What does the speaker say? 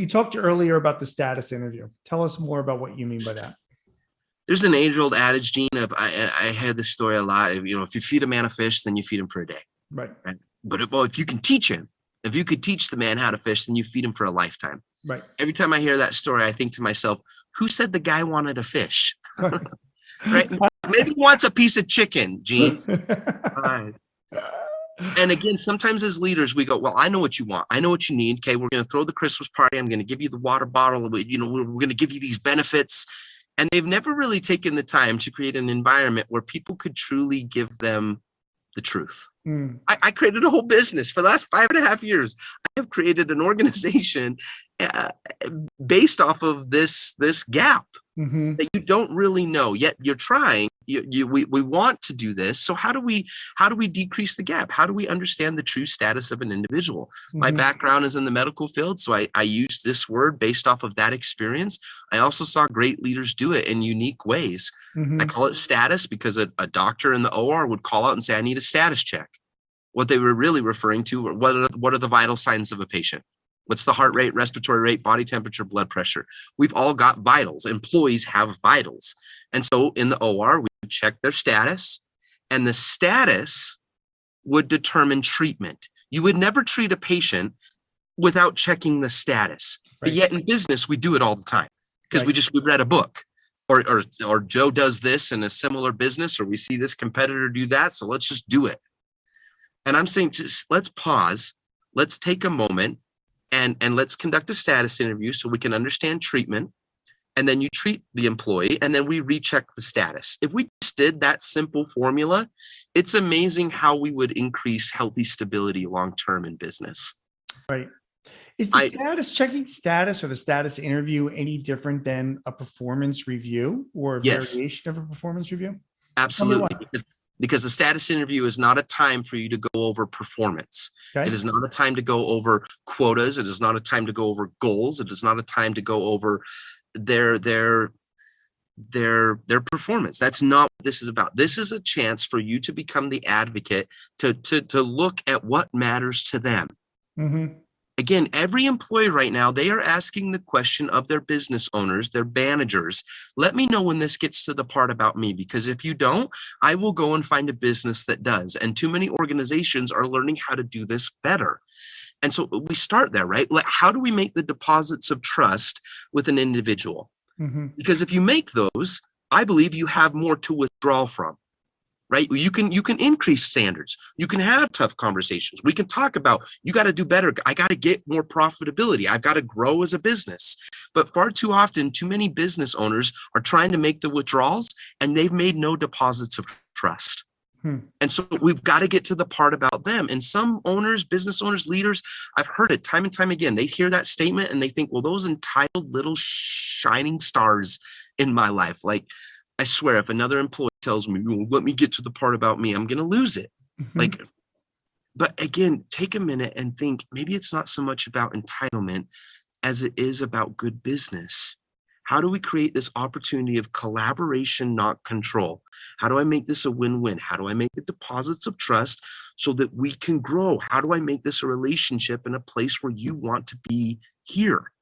You talked earlier about the status interview. Tell us more about what you mean by that. There's an age-old adage, Gene, of I had this story a lot. If you feed a man a fish, then you feed him for a day. Right. But if you can teach him, if you could teach the man how to fish, then you feed him for a lifetime. Right. Every time I hear that story, I think to myself, who said the guy wanted a fish? Right. Right? Maybe he wants a piece of chicken, Gene. Right. And again, sometimes as leaders, we go, well, I know what you want. I know what you need. Okay, we're going to throw the Christmas party. I'm going to give you the water bottle. We're going to give you these benefits. And they've never really taken the time to create an environment where people could truly give them the truth. I created a whole business for the last 5.5 years. I have created an organization based off of this gap that you don't really know, yet you're trying. We want to do this. So how do we decrease the gap? How do we understand the true status of an individual? My background is in the medical field, so I use this word based off of that experience. I also saw great leaders do it in unique ways. I call it status because a doctor in the OR would call out and say, I need a status check. What they were really referring to were what are the vital signs of a patient? What's the heart rate, respiratory rate, body temperature, blood pressure? We've all got vitals. Employees have vitals. And so in the OR, we would check their status, and the status would determine treatment. You would never treat a patient without checking the status. Right. But yet in business, we do it all the time because we read a book. Or Joe does this in a similar business, or we see this competitor do that, so let's just do it. And I'm saying, let's pause, let's take a moment, and let's conduct a status interview so we can understand treatment. And then you treat the employee, and then we recheck the status. If we just did that simple formula, it's amazing how we would increase healthy stability long-term in business. Right. Is the checking status or the status interview any different than a performance review or a variation of a performance review? Absolutely. Because the status interview is not a time for you to go over performance. Okay. It is not a time to go over quotas. It is not a time to go over goals. It is not a time to go over their performance. That's not what this is about. This is a chance for you to become the advocate, to look at what matters to them. Again, every employee right now, they are asking the question of their business owners, their managers. Let me know when this gets to the part about me, because if you don't, I will go and find a business that does. And too many organizations are learning how to do this better. And so we start there, right? Like, how do we make the deposits of trust with an individual? Because if you make those, I believe you have more to withdraw from. Right? You can increase standards. You can have tough conversations. We can talk about, you got to do better. I got to get more profitability. I've got to grow as a business. But far too often, too many business owners are trying to make the withdrawals, and they've made no deposits of trust. And so we've got to get to the part about them. And some owners, business owners, leaders, I've heard it time and time again. They hear that statement and they think, well, those entitled little shining stars in my life. Like, I swear, if another employee tells me, well, let me get to the part about me, I'm going to lose it. But again, take a minute and think, maybe it's not so much about entitlement as it is about good business. How do we create this opportunity of collaboration, not control? How do I make this a win-win? How do I make the deposits of trust so that we can grow? How do I make this a relationship in a place where you want to be here?